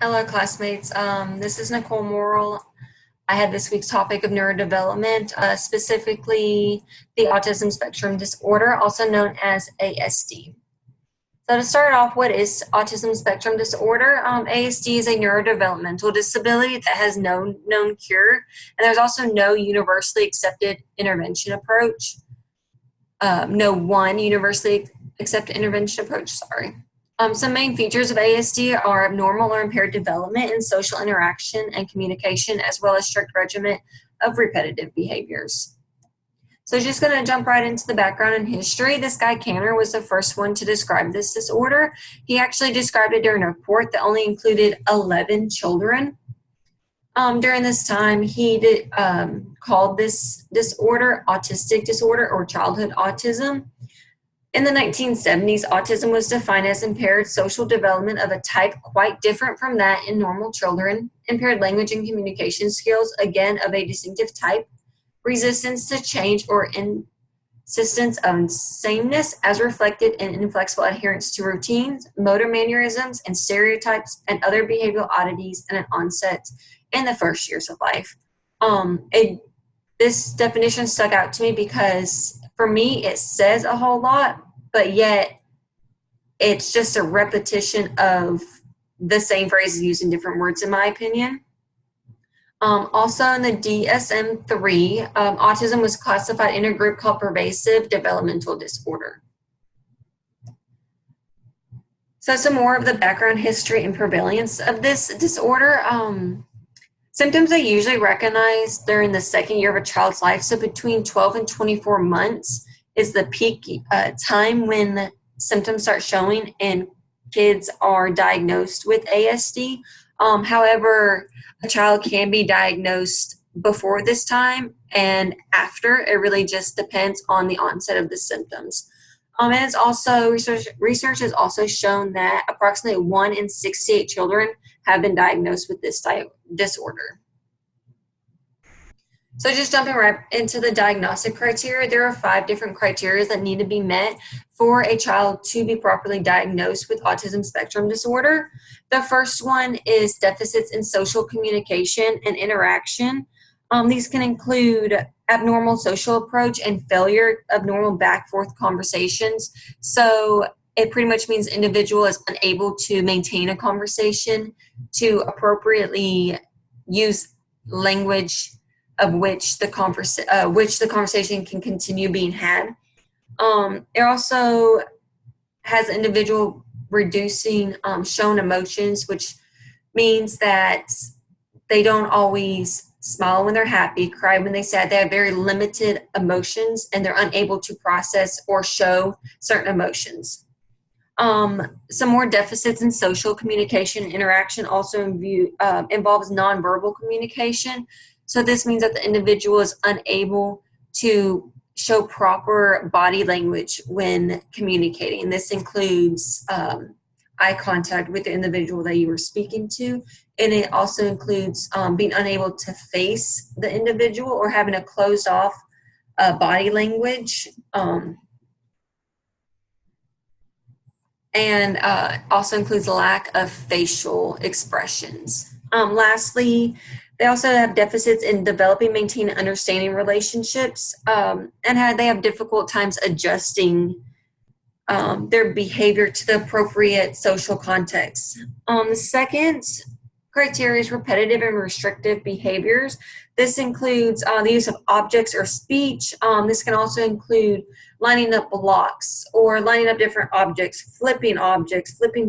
Hello, classmates. This is Nicole Morrill. I had this week's topic of neurodevelopment, specifically the autism spectrum disorder, also known as ASD. So to start off, what is autism spectrum disorder? ASD is a neurodevelopmental disability that has no known cure, and there's also no universally accepted intervention approach. No one universally accepted intervention approach, sorry. Some main features of ASD are abnormal or impaired development in social interaction and communication, as well as strict regimen of repetitive behaviors. So just going to jump right into the background and history. This guy Kanner was the first one to describe this disorder. He actually described it during a report that only included 11 children. During this time, he called this disorder autistic disorder or childhood autism. In the 1970s, autism was defined as impaired social development of a type quite different from that in normal children, impaired language and communication skills, again of a distinctive type, resistance to change or insistence of sameness as reflected in inflexible adherence to routines, motor mannerisms and stereotypes, and other behavioral oddities and an onset in the first years of life. This definition stuck out to me because for me, it says a whole lot, but yet it's just a repetition of the same phrases using different words, in my opinion. Also in the DSM-3, autism was classified in a group called pervasive developmental disorder. So some more of the background history and prevalence of this disorder. Symptoms are usually recognized during the second year of a child's life, so between 12 and 24 months is the peak time when symptoms start showing and kids are diagnosed with ASD. However, a child can be diagnosed before this time and after. It really just depends on the onset of the symptoms. And it's also, research has also shown that approximately 1 in 68 children have been diagnosed with this disorder. So just jumping right into the diagnostic criteria, there are 5 different criteria that need to be met for a child to be properly diagnosed with autism spectrum disorder. The first one is deficits in social communication and interaction. These can include abnormal social approach and failure of normal back-forth conversations. So it pretty much means the individual is unable to maintain a conversation, to appropriately use language of which the conversation can continue being had. It also has the individual reducing shown emotions, which means that they don't always smile when they're happy, cry when they're sad. They have very limited emotions and they're unable to process or show certain emotions. Some more deficits in social communication and interaction also involves nonverbal communication. So this means that the individual is unable to show proper body language when communicating. This includes eye contact with the individual that you were speaking to, and it also includes being unable to face the individual or having a closed off body language. And also includes lack of facial expressions. Lastly, they also have deficits in developing, maintaining, understanding relationships, and they have difficult times adjusting their behavior to the appropriate social context. The second criteria is repetitive and restrictive behaviors. This includes the use of objects or speech. This can also include lining up blocks or lining up different objects, flipping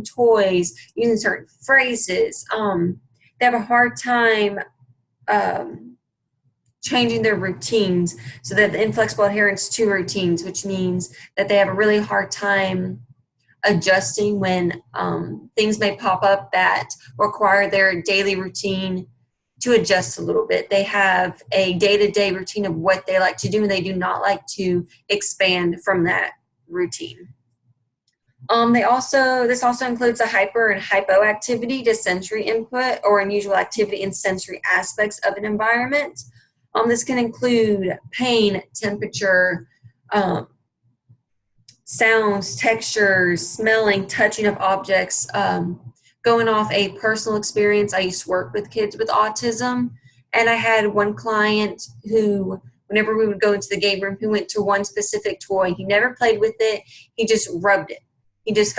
toys, using certain phrases. They have a hard time changing their routines, so that the inflexible adherence to routines, which means that they have a really hard time adjusting when things may pop up that require their daily routine to adjust a little bit. They have a day-to-day routine of what they like to do, and they do not like to expand from that routine. This also includes a hyper and hypoactivity to sensory input or unusual activity in sensory aspects of an environment. This can include pain, temperature, sounds, textures, smelling, touching of objects, going off a personal experience, I used to work with kids with autism, and I had one client who, whenever we would go into the game room, he went to one specific toy. He never played with it. He just rubbed it. He just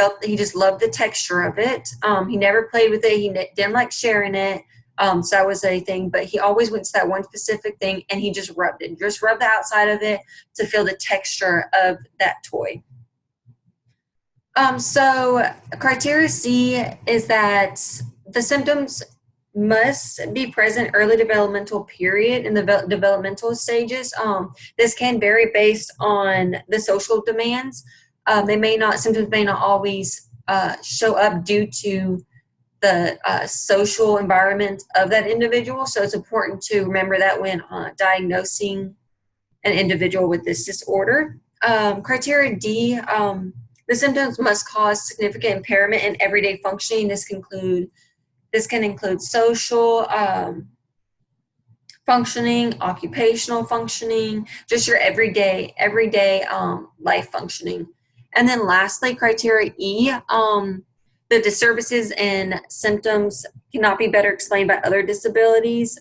loved the texture of it. He never played with it. He didn't like sharing it. So that was a thing, but he always went to that one specific thing and he just rubbed it. Just rubbed the outside of it to feel the texture of that toy. So criteria C is that the symptoms must be present early developmental period in the developmental stages. This can vary based on the social demands. Symptoms may not always show up due to the social environment of that individual. So it's important to remember that when diagnosing an individual with this disorder. Criteria D, the symptoms must cause significant impairment in everyday functioning. This can include social functioning, occupational functioning, just your everyday life functioning. And then lastly, criteria E, the disturbances and symptoms cannot be better explained by other disabilities.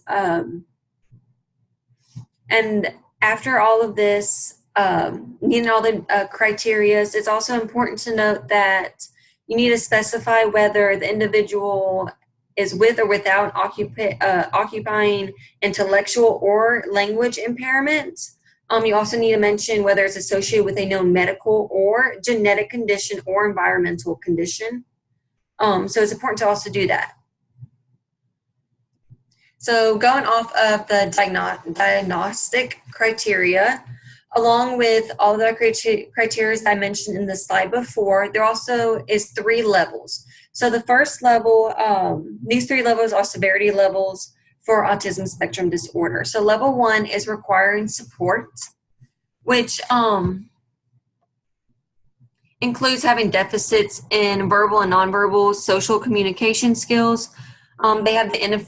And after all of this, getting all the criteria, it's also important to note that you need to specify whether the individual is with or without occupying intellectual or language impairment. You also need to mention whether it's associated with a known medical or genetic condition or environmental condition. So it's important to also do that. So going off of the diagnostic criteria, along with all the criteria that I mentioned in the slide before, there also is 3 levels. So the first level, these 3 levels are severity levels for autism spectrum disorder. So level 1 is requiring support, which includes having deficits in verbal and nonverbal social communication skills. They have the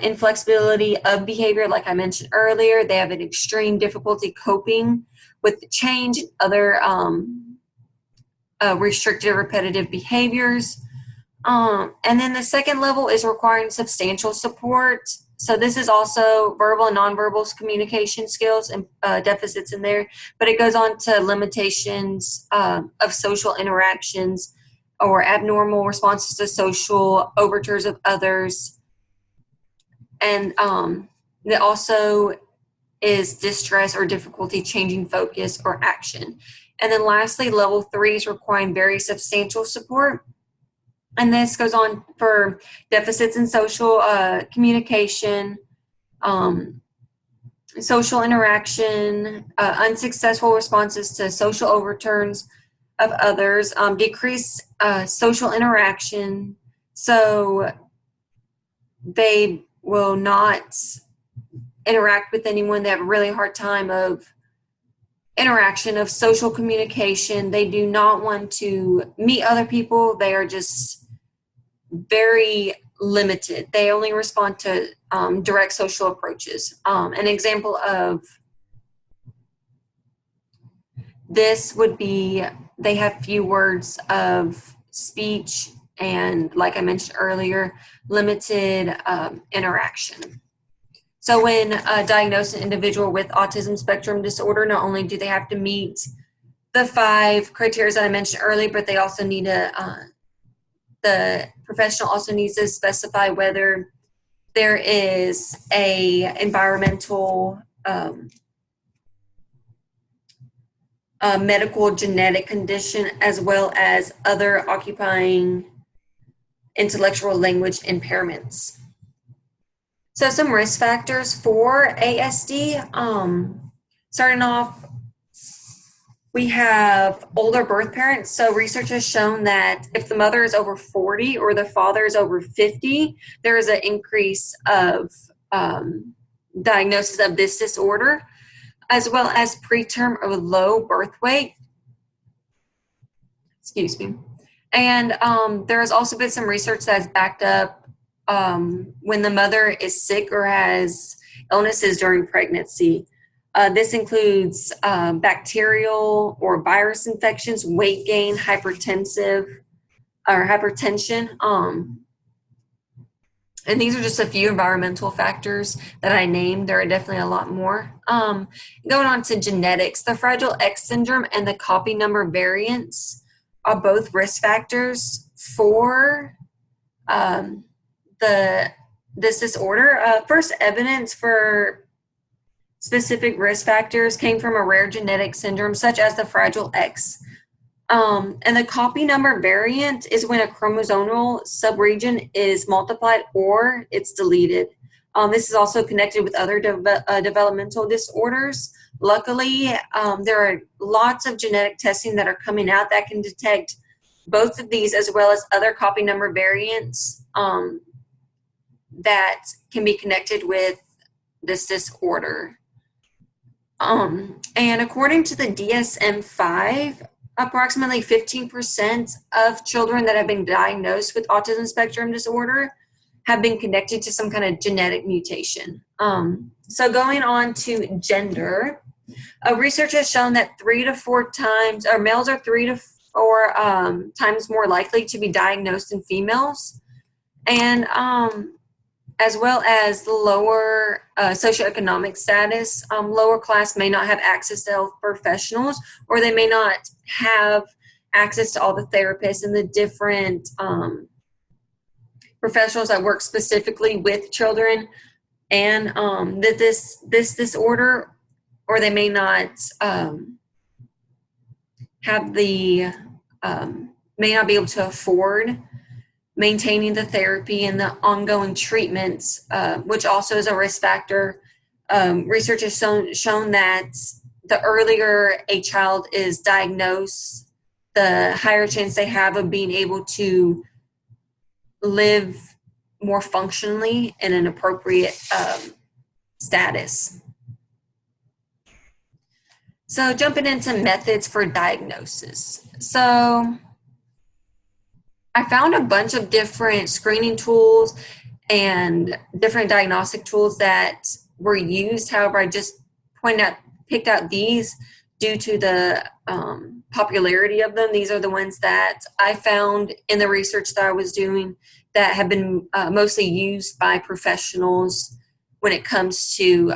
inflexibility of behavior, like I mentioned earlier. They have an extreme difficulty coping with change and other restrictive repetitive behaviors. And then the second level is requiring substantial support. So this is also verbal and nonverbal communication skills and deficits in there, but it goes on to limitations of social interactions or abnormal responses to social overtures of others. And it also is distress or difficulty changing focus or action. And then lastly, level 3 is requiring very substantial support. And this goes on for deficits in social communication, social interaction, unsuccessful responses to social overturns of others, decreased social interaction. So they will not interact with anyone. They have a really hard time of interaction, of social communication. They do not want to meet other people. They are just very limited. They only respond to direct social approaches. An example of this would be they have few words of speech and, like I mentioned earlier, limited interaction. So when diagnosing an individual with autism spectrum disorder, not only do they have to meet the 5 criteria that I mentioned earlier, but they also need to the professional also needs to specify whether there is a environmental, medical genetic condition, as well as other occupying intellectual language impairments. So some risk factors for ASD, starting off, we have older birth parents. So research has shown that if the mother is over 40 or the father is over 50, there is an increase of diagnosis of this disorder, as well as preterm or low birth weight. Excuse me. And there has also been some research that has backed up when the mother is sick or has illnesses during pregnancy. This includes bacterial or virus infections, weight gain, hypertension. And these are just a few environmental factors that I named. There are definitely a lot more. Going on to genetics, the Fragile X syndrome and the copy number variants are both risk factors for um, this disorder. First evidence for specific risk factors came from a rare genetic syndrome such as the Fragile X. And the copy number variant is when a chromosomal subregion is multiplied or it's deleted. This is also connected with other developmental disorders. Luckily, there are lots of genetic testing that are coming out that can detect both of these as well as other copy number variants that can be connected with this disorder. And according to the DSM-5, approximately 15% of children that have been diagnosed with autism spectrum disorder have been connected to some kind of genetic mutation. So going on to gender, research has shown that 3 to 4 times, or males are 3 to 4 times more likely to be diagnosed than females. And as well as the lower socioeconomic status. Lower class may not have access to health professionals, or they may not have access to all the therapists and the different professionals that work specifically with children and this disorder, or they may not have the may not be able to afford maintaining the therapy and the ongoing treatments, which also is a risk factor. Research has shown that the earlier a child is diagnosed, the higher chance they have of being able to live more functionally in an appropriate status. So jumping into methods for diagnosis. So I found a bunch of different screening tools and different diagnostic tools that were used. However, I just picked out these due to the popularity of them. These are the ones that I found in the research that I was doing that have been mostly used by professionals when it comes to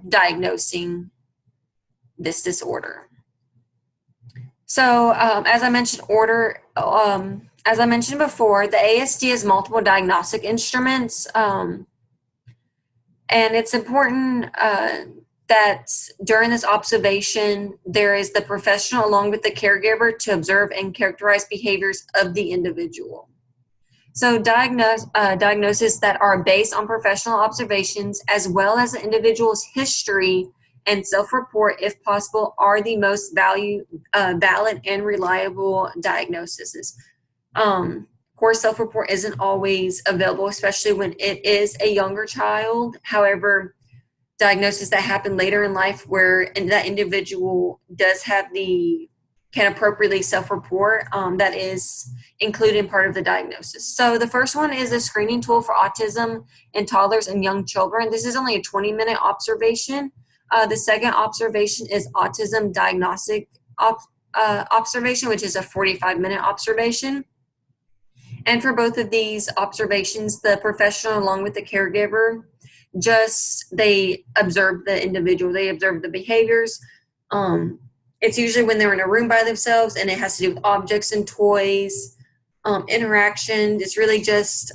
diagnosing this disorder. So as I mentioned before, the ASD has multiple diagnostic instruments, and it's important that during this observation, there is the professional along with the caregiver to observe and characterize behaviors of the individual. So diagnoses that are based on professional observations as well as the individual's history and self-report, if possible, are the most valid and reliable diagnoses. Of course, self-report isn't always available, especially when it is a younger child. However, diagnoses that happen later in life where that individual does have can appropriately self-report, that is included in part of the diagnosis. So the first one is a screening tool for autism in toddlers and young children. This is only a 20-minute observation. The second observation is autism diagnostic observation, which is a 45-minute observation. And for both of these observations, the professional along with the caregiver, they observe the individual, they observe the behaviors. It's usually when they're in a room by themselves, and it has to do with objects and toys, interaction. It's really just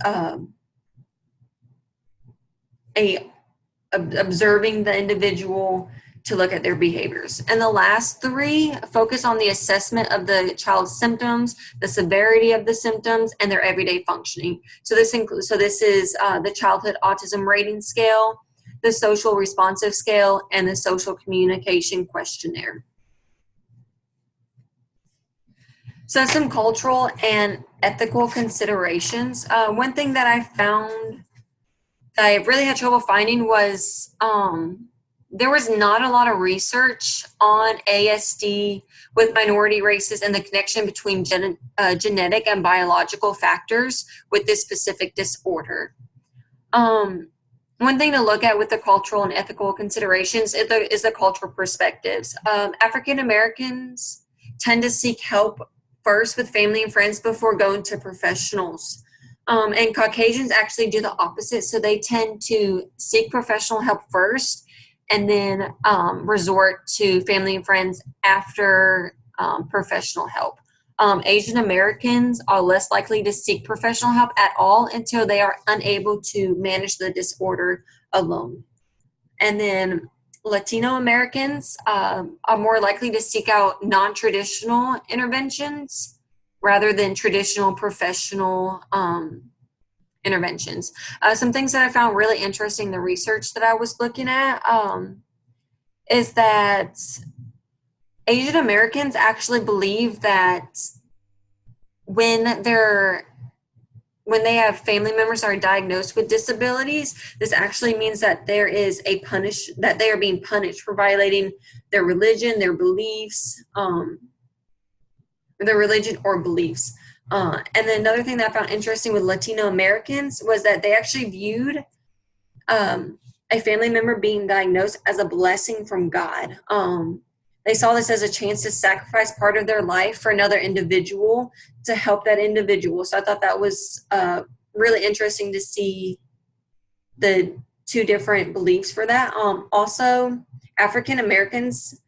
observing the individual to look at their behaviors. And the last three focus on the assessment of the child's symptoms, the severity of the symptoms, and their everyday functioning. So this is the Childhood Autism Rating Scale, the Social Responsive Scale, and the Social Communication Questionnaire. So some cultural and ethical considerations. One thing that I found that I really had trouble finding was there was not a lot of research on ASD with minority races and the connection between genetic and biological factors with this specific disorder. One thing to look at with the cultural and ethical considerations is the cultural perspectives. African Americans tend to seek help first with family and friends before going to professionals. And Caucasians actually do the opposite. So they tend to seek professional help first and then resort to family and friends after professional help. Asian Americans are less likely to seek professional help at all until they are unable to manage the disorder alone. And then Latino Americans are more likely to seek out non-traditional interventions rather than traditional professional interventions. Some things that I found really interesting in the research that I was looking at is that Asian Americans actually believe that when they have family members that are diagnosed with disabilities, this actually means that they are being punished for violating their religion, their beliefs, their religion or beliefs. And then another thing that I found interesting with Latino Americans was that they actually viewed a family member being diagnosed as a blessing from God. They saw this as a chance to sacrifice part of their life for another individual to help that individual. So I thought that was really interesting to see the two different beliefs for that. Also, African Americans,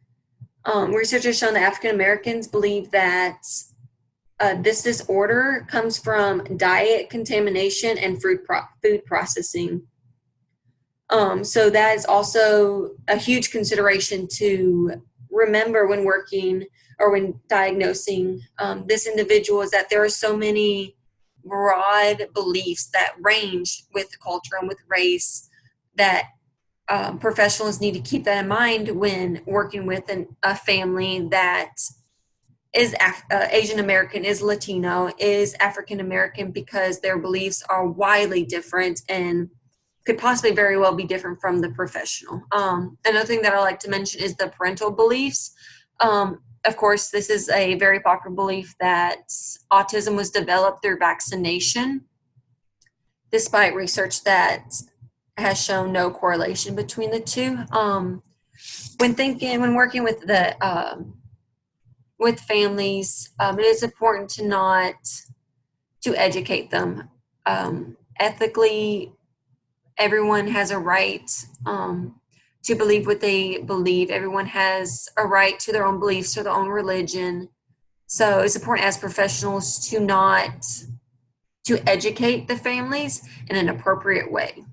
research has shown that African Americans believe that this disorder comes from diet contamination and food processing. So that is also a huge consideration to remember when working or when diagnosing this individual, is that there are so many broad beliefs that range with culture and with race that professionals need to keep that in mind when working with a family that is Asian American, is Latino, is African American, because their beliefs are widely different and could possibly very well be different from the professional. Another thing that I like to mention is the parental beliefs. Of course, this is a very popular belief that autism was developed through vaccination, despite research that has shown no correlation between the two. When working with with families, it is important to educate them. Ethically, everyone has a right to believe what they believe. Everyone has a right to their own beliefs, to their own religion. So it's important as professionals to educate the families in an appropriate way.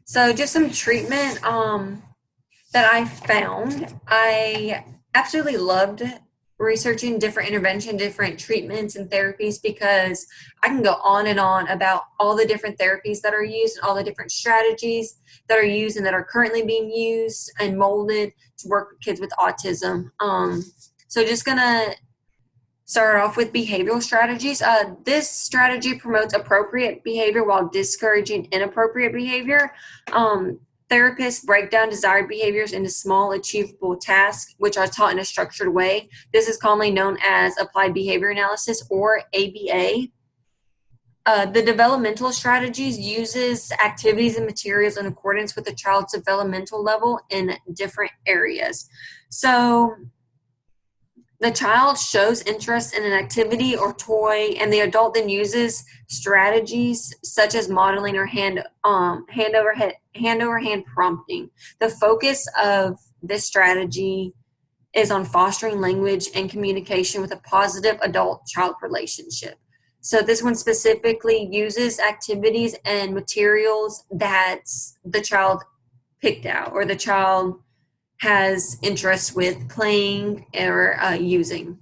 So just some treatment that I found. I absolutely loved researching different intervention, different treatments and therapies, because I can go on and on about all the different therapies that are used and all the different strategies that are used and that are currently being used and molded to work with kids with autism. So just gonna start off with behavioral strategies. This strategy promotes appropriate behavior while discouraging inappropriate behavior. Therapists break down desired behaviors into small, achievable tasks, which are taught in a structured way. This is commonly known as applied behavior analysis, or ABA. The developmental strategies uses activities and materials in accordance with the child's developmental level in different areas. So the child shows interest in an activity or toy, and the adult then uses strategies such as modeling or hand over hand prompting. The focus of this strategy is on fostering language and communication with a positive adult-child relationship. So this one specifically uses activities and materials that the child picked out or the child has interest with playing or using.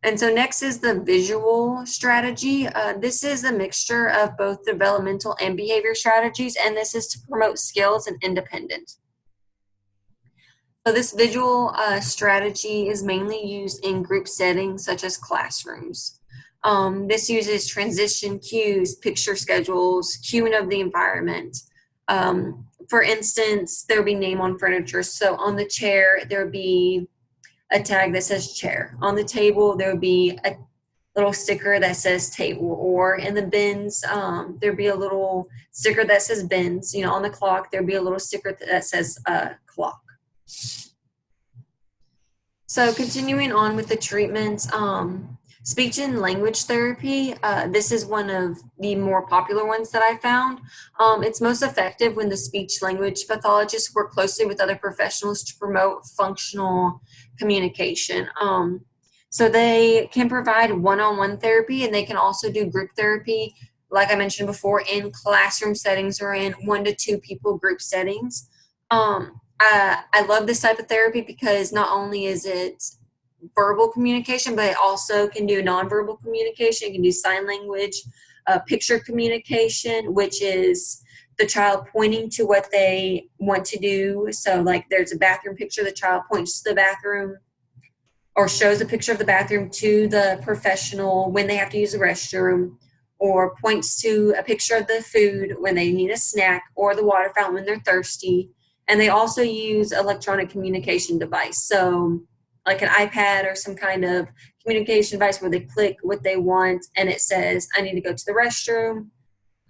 And so next is the visual strategy. This is a mixture of both developmental and behavior strategies, and this is to promote skills and independence. So this visual strategy is mainly used in group settings such as classrooms. This uses transition cues, picture schedules, cueing of the environment. For instance, there will be name on furniture. So on the chair, there will be a tag that says chair. On the table, there will be a little sticker that says table. Or in the bins, there'll be a little sticker that says bins. You know, on the clock, there'll be a little sticker that says clock. So continuing on with the treatments. Speech and language therapy, this is one of the more popular ones that I found. It's most effective when the speech language pathologists work closely with other professionals to promote functional communication. So they can provide one-on-one therapy, and they can also do group therapy, like I mentioned before, in classroom settings or in 1 to 2 people group settings. I love this type of therapy because not only is it verbal communication, but it also can do nonverbal communication. It can do sign language, picture communication, which is the child pointing to what they want to do. So, like, there's a bathroom picture, the child points to the bathroom or shows a picture of the bathroom to the professional when they have to use the restroom, or points to a picture of the food when they need a snack, or the water fountain when they're thirsty. And they also use electronic communication device. So, like an iPad or some kind of communication device where they click what they want and it says, I need to go to the restroom,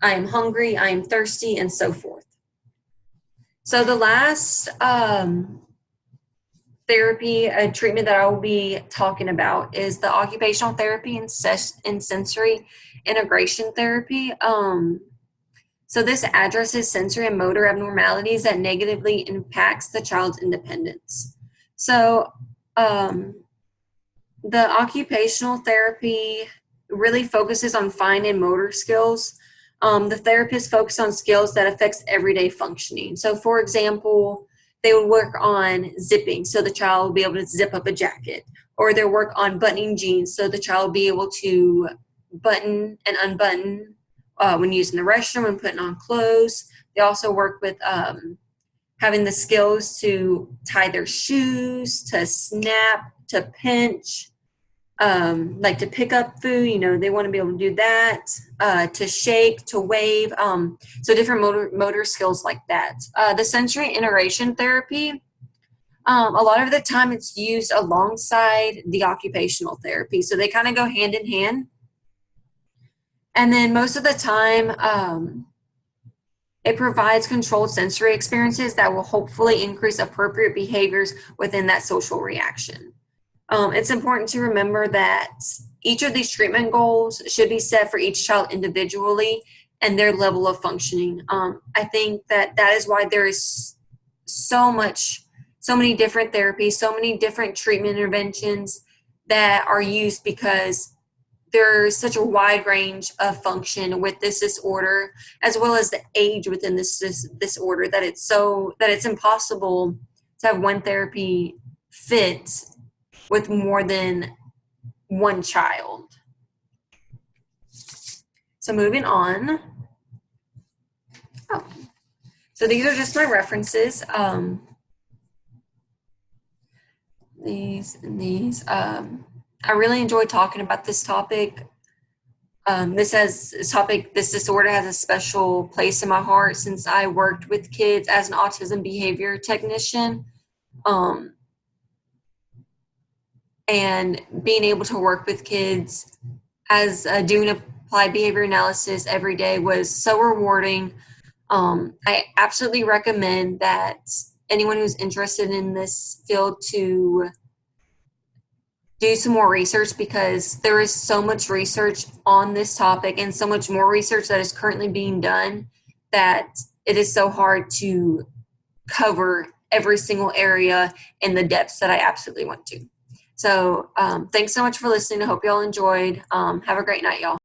I am hungry, I am thirsty, and so forth. So the last therapy treatment that I will be talking about is the occupational therapy and sensory integration therapy. So this addresses sensory and motor abnormalities that negatively impacts the child's independence. So the occupational therapy really focuses on fine and motor skills. The therapist focuses on skills that affects everyday functioning. So, for example, they would work on zipping, so the child will be able to zip up a jacket, or they work on buttoning jeans, so the child will be able to button and unbutton when using the restroom and putting on clothes. They also work with having the skills to tie their shoes, to snap, to pinch, like to pick up food, they want to be able to do that, to shake, to wave, so different motor skills like that. The sensory integration therapy, a lot of the time it's used alongside the occupational therapy, so they kind of go hand in hand. And then most of the time, it provides controlled sensory experiences that will hopefully increase appropriate behaviors within that social reaction. It's important to remember that each of these treatment goals should be set for each child individually and their level of functioning. I think that is why there is so many different therapies, so many different treatment interventions that are used, because there's such a wide range of function with this disorder, as well as the age within this disorder, that it's impossible to have one therapy fit with more than one child. So moving on. So these are just my references. These and these. I really enjoy talking about this topic. This disorder has a special place in my heart since I worked with kids as an autism behavior technician. And being able to work with kids as doing applied behavior analysis every day was so rewarding. I absolutely recommend that anyone who's interested in this field to do some more research, because there is so much research on this topic and so much more research that is currently being done that it is so hard to cover every single area in the depths that I absolutely want to. So thanks so much for listening. I hope y'all enjoyed. Have a great night, y'all.